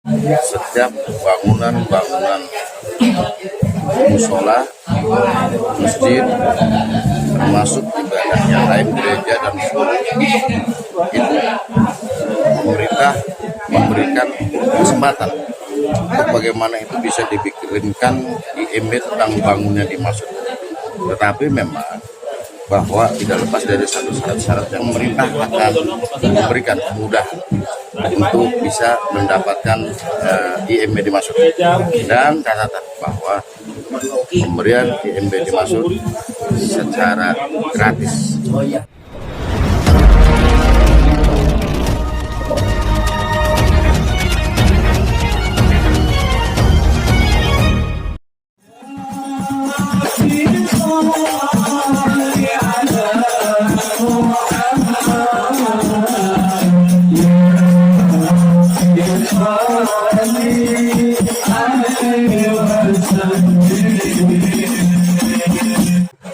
setiap bangunan-bangunan musola, masjid, termasuk ibadah yang lain, gereja dan surau, itu pemerintah memberikan kesempatan untuk bagaimana itu bisa dipikirinkan di IMB tentang bangunnya dimaksud. Tetapi memang bahwa tidak lepas dari satu syarat-syarat yang pemerintah akan memberikan mudah untuk bisa mendapatkan IMB dimaksud, dan catatan bahwa pemberian IMB dimaksud secara gratis.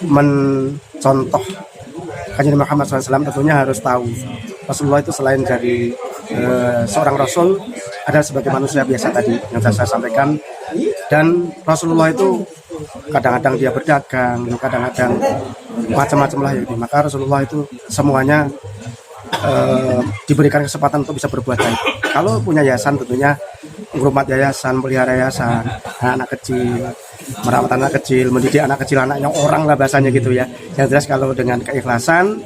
Mencontoh Kanjeng Muhammad SAW tentunya harus tahu Rasulullah itu selain dari seorang Rasul ada sebagai manusia biasa tadi yang saya sampaikan, dan Rasulullah itu kadang-kadang dia berdagang, kadang-kadang macam-macam lah ya. Maka Rasulullah itu semuanya diberikan kesempatan untuk bisa berbuat baik. Kalau punya yayasan tentunya ngurmat yayasan, pelihara yayasan, anak kecil, merawat anak kecil, mendidik anak kecil, anaknya orang lah bahasanya gitu ya. Yang jelas kalau dengan keikhlasan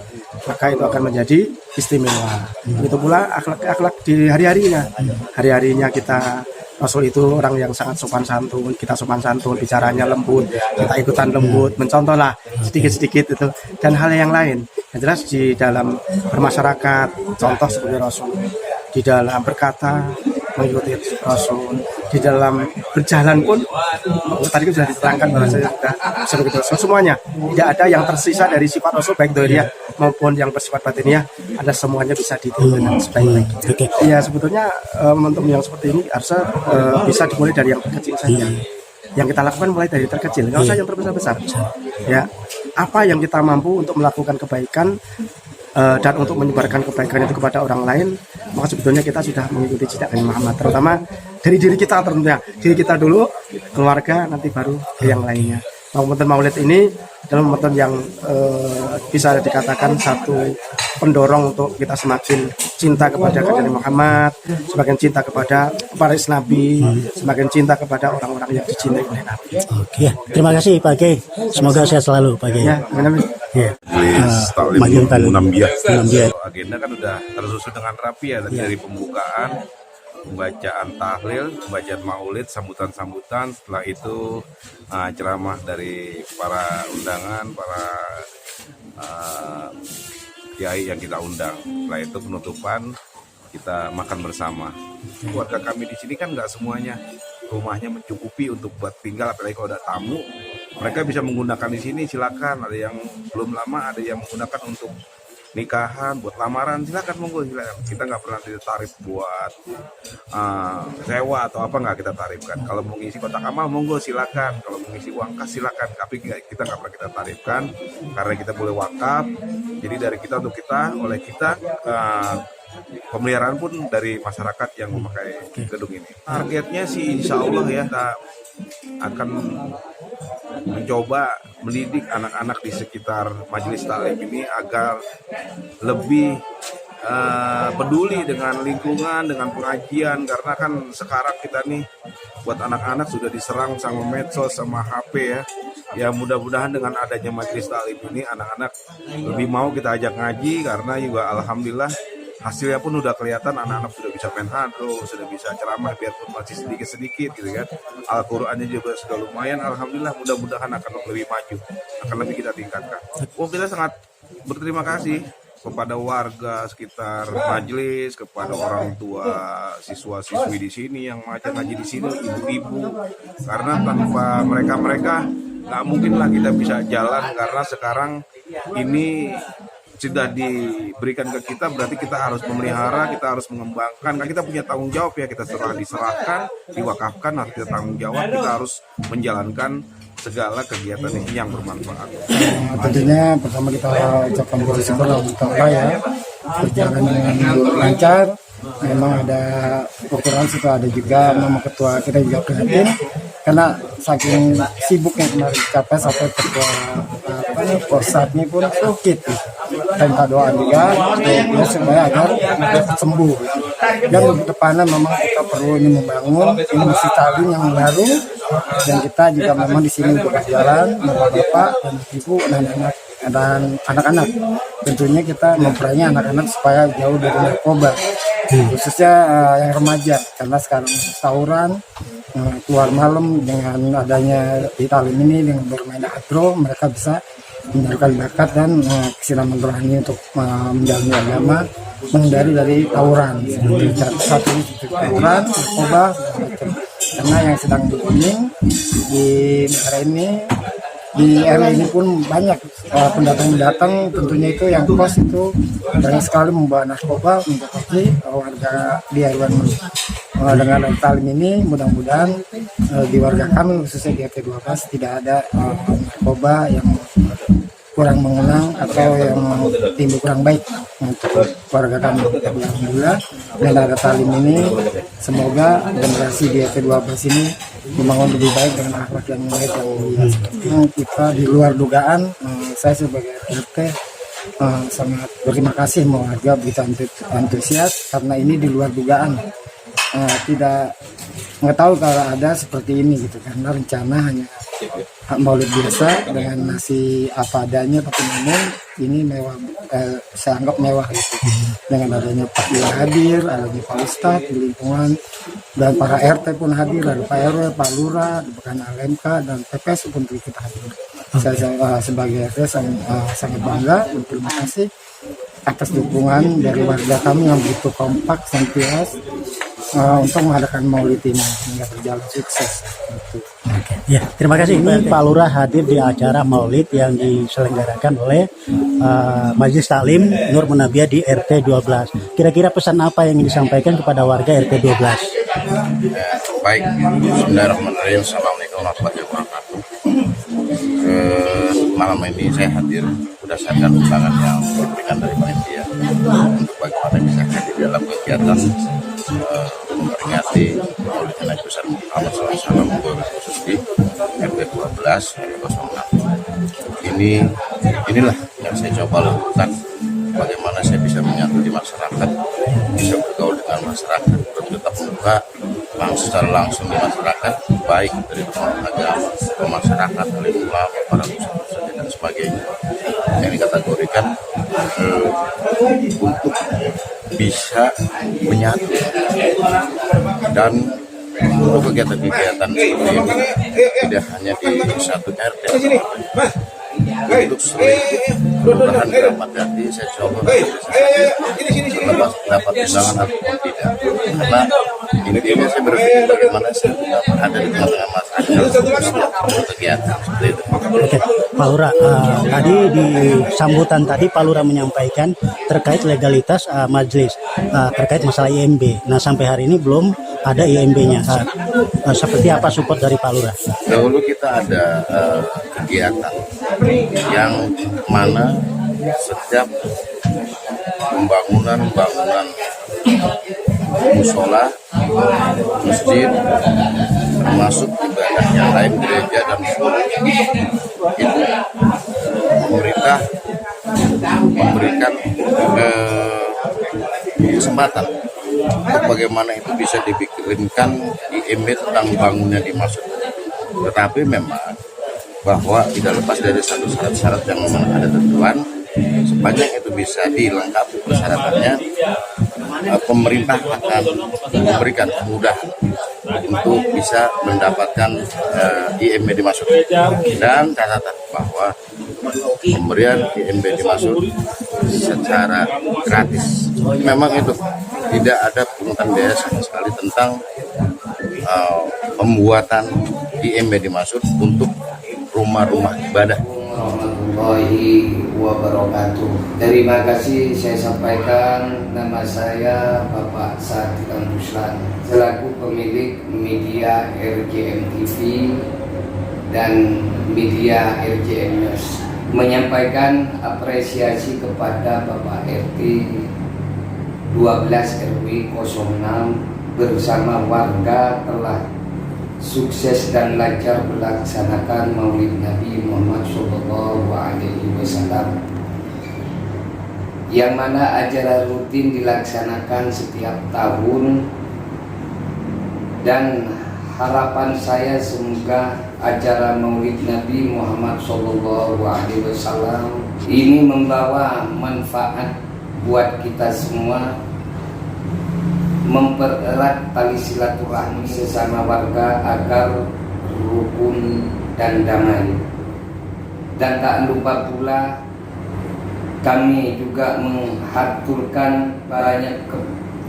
maka itu akan menjadi istimewa. Itu pula akhlak-akhlak di hari-harinya kita. Rasul itu orang yang sangat sopan santun, kita sopan santun, bicaranya lembut, kita ikutan lembut, mencontoh lah sedikit-sedikit itu, dan hal yang lain. Yang jelas di dalam bermasyarakat, contoh seperti Rasul, di dalam berkata mengikuti Rasul, di dalam berjalan pun tadi sudah diterangkan bahwa saya sudah seperti Rasul. Semuanya tidak ada yang tersisa dari sifat Rasul, baik dohiriyah maupun yang bersifat batiniyah, ada semuanya bisa ditiru dengan sebaik-baiknya. Ya sebetulnya momentum yang seperti ini harusnya bisa dimulai dari yang terkecil saja. Yang kita lakukan mulai dari terkecil, nggak usah yang terbesar-besar. Ya, apa yang kita mampu untuk melakukan kebaikan dan untuk menyebarkan kebaikan itu kepada orang lain, maka sebetulnya kita sudah mengikuti jejak Nabi Muhammad, terutama dari diri kita tentunya. Diri kita dulu, keluarga, nanti baru ke yang lainnya. Momentum Maulid ini adalah momentum yang bisa dikatakan satu pendorong untuk kita semakin cinta kepada Nabi Muhammad, semakin cinta kepada para Nabi, semakin cinta kepada orang-orang yang dicintai oleh Nabi. Oke, terima kasih Pak Kiai. Semoga sehat selalu Pak Kiai. Ya, ya. Agenda kan udah tersusun dengan rapi ya, dari pembukaan, pembacaan tahlil, pembacaan maulid, sambutan-sambutan, setelah itu ceramah dari para undangan, para kiai yang kita undang. Setelah itu penutupan, kita makan bersama. Keluarga kami di sini kan nggak semuanya rumahnya mencukupi untuk buat tinggal, apalagi kalau ada tamu, mereka bisa menggunakan di sini, silakan. Ada yang belum lama, ada yang menggunakan untuk nikahan, buat lamaran, silakan monggo, silakan. Kita nggak pernah tarif buat sewa atau apa, nggak kita tarifkan. Kalau mau ngisi kotak amal monggo silakan, kalau mau ngisi uang kas silakan, tapi kita nggak pernah kita tarifkan karena kita boleh wakaf. Jadi dari kita untuk kita, oleh kita, pemeliharaan pun dari masyarakat yang memakai gedung ini. Targetnya sih insya Allah ya, kita akan mencoba mendidik anak-anak di sekitar majelis taklim ini agar lebih peduli dengan lingkungan, dengan pengajian, karena kan sekarang kita nih buat anak-anak sudah diserang sama medsos, sama HP ya. Ya mudah-mudahan dengan adanya majelis taklim ini anak-anak lebih mau kita ajak ngaji, karena juga alhamdulillah hasilnya pun udah kelihatan, anak-anak sudah bisa main hadro, sudah bisa ceramah biarpun masih sedikit-sedikit gitu kan. Al-Qur'annya juga sudah lumayan, alhamdulillah, mudah-mudahan akan lebih maju, akan lebih kita tingkatkan. Kita sangat berterima kasih kepada warga sekitar majelis, kepada orang tua siswa-siswi di sini yang ngajak ngaji di sini, ibu-ibu, karena tanpa mereka nggak mungkin lah kita bisa jalan, karena sekarang ini sudah diberikan ke kita, berarti kita harus memelihara, kita harus mengembangkan, kan kita punya tanggung jawab ya, kita diserahkan, diwakafkan, harus kita tanggung jawab, kita harus menjalankan segala kegiatan ini yang bermanfaat. Tentunya pertama kita ucapkan bersyukur Allah ya, berjalan dengan lancar, memang ada ukuran situ, ada juga mama ketua kita juga prihatin karena saking sibuknya kemarin capek sampai ketua posatnya pun sakit. Dan kita doa juga supaya agar sembuh. Dan untuk depannya memang kita perlu ini membangun ini masjid taklim yang baru, dan kita juga memang di sini untuk jalan bapak-bapak dan ibu dan anak-anak. Tentunya kita memperangi anak-anak supaya jauh dari narkoba, khususnya yang remaja, karena sekarang tawuran, keluar malam dengan adanya di talim ini dengan bermain hadro, mereka bisa menyalurkan bakat dan kesilapan rohani untuk menjalani agama, menghindari dari tawuran seperti satu tawuran, narkoba, segala macam. Karena yang sedang dibooming di negara ini, di RW ini pun banyak pendatang-pendatang, tentunya itu yang kos itu banyak sekali membawa narkoba, mendapati warga di RW. Dengan talim ini mudah-mudahan di warga kami khususnya di RT 12 tidak ada narkoba yang kurang mengenang atau yang timbul kurang baik untuk warga kami. Alhamdulillah dengan ada talim ini, semoga generasi di RT 12 ini membangun lebih baik dengan akhlak yang baik yang mulia. Kita di luar dugaan, saya sebagai RT sangat berterima kasih warga begitu antusias karena ini di luar dugaan. Tidak mengetahui kalau ada seperti ini gitu, karena rencana hanya maulid biasa dengan nasi apa adanya, tapi namun ini mewah, saya anggap mewah gitu. Dengan adanya Pak Lura hadir, adanya Pak Ustadz di lingkungan, dan para RT pun hadir, ada Pak RW, Pak Lura, bahkan LMK dan PPS pun kita hadir. Saya sebagai RT sangat bangga dan terima kasih atas dukungan dari warga kami yang begitu kompak santias untuk mengadakan maulid ini hingga berjalan sukses. Ya, terima kasih Pak Lurah hadir di acara maulid yang diselenggarakan oleh Majelis Taklim Nur Munabiah di RT 12. Kira-kira pesan apa yang ingin disampaikan kepada warga RT 12? Baik, bismillahirrahmanirrahim. Assalamualaikum warahmatullahi wabarakatuh. Malam ini saya hadir berdasarkan undangan yang diberikan dari panitia untuk bagaimana bisa hadir dalam kegiatan memperingati Maulid Nabi besar Muhammad SAW khusus di RT 12 06. Inilah yang saya coba lakukan, bagaimana saya bisa menyatu di masyarakat, bisa bergaul dengan masyarakat, tetap membuka secara langsung di masyarakat, baik dari agama, masyarakat, ulama, para ustadz dan sebagainya yang dikategorikan untuk bisa menyatu. Dan untuk kegiatan-kegiatan seperti ini tidak hanya di satu RT, untuk seluruh kelurahan Keramat Jati saya coba terlepas dapat undangan ataupun tidak, karena ini saya berpikir bagaimana saya ada di tengah-tengah masyarakat untuk kegiatan seperti itu. Oke, Pak Lurah, tadi di sambutan tadi Pak Lurah menyampaikan terkait legalitas majelis terkait masalah IMB. Nah, sampai hari ini belum ada IMB-nya. Seperti apa support dari Pak Lurah? Dahulu kita ada kegiatan yang mana setiap pembangunan musola, masjid, termasuk ibadah yang lain, gereja dan sekolah, itu pemerintah memberikan kesempatan untuk bagaimana itu bisa dibikinkan IMB tentang bangunnya di masjid. Tetapi memang bahwa tidak lepas dari satu syarat-syarat yang memang ada tentuan, sepanjang itu bisa dilengkapi persyaratannya, pemerintah akan memberikan kemudahan untuk bisa mendapatkan IMB dimaksud. Dan catatan bahwa pemberian IMB dimaksud secara gratis. Memang itu tidak ada pungutan biaya sama sekali tentang pembuatan IMB dimaksud untuk rumah-rumah ibadah. Warahmatullahi wabarakatuh. Terima kasih saya sampaikan, nama saya Bapak Saatikan Ruslan selaku pemilik media RJM TV dan media RJM News, menyampaikan apresiasi kepada Bapak RT 12 RW 06 bersama warga telah sukses dan lancar melaksanakan Maulid Nabi Muhammad SAW, yang mana acara rutin dilaksanakan setiap tahun, dan harapan saya semoga acara Maulid Nabi Muhammad SAW ini membawa manfaat buat kita semua, mempererat tali silaturahmi sesama warga agar rukun dan damai. Dan tak lupa pula kami juga menghaturkan banyak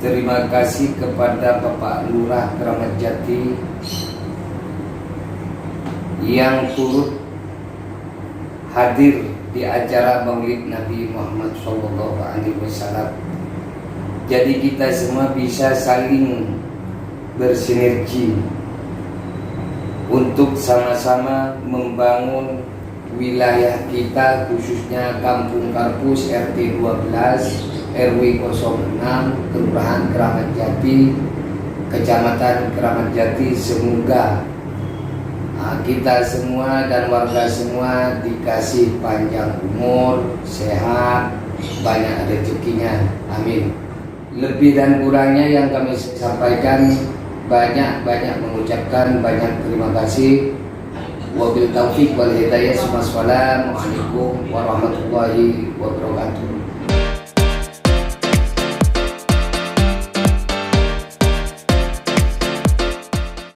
terima kasih kepada Bapak Lurah Kramat Jati yang turut hadir di acara Maulid Nabi Muhammad SAW. Jadi kita semua bisa saling bersinergi untuk sama-sama membangun wilayah kita, khususnya Kampung Karpus RT 12 RW 06 Kelurahan Kramat Jati, Kecamatan Kramat Jati. Semoga kita semua dan warga semua dikasih panjang umur, sehat, banyak rezekinya, amin. Lebih dan kurangnya yang kami sampaikan, banyak mengucapkan banyak terima kasih. Wabil taufiq wal hidayah. Assalamualaikum warahmatullahi wabarakatuh.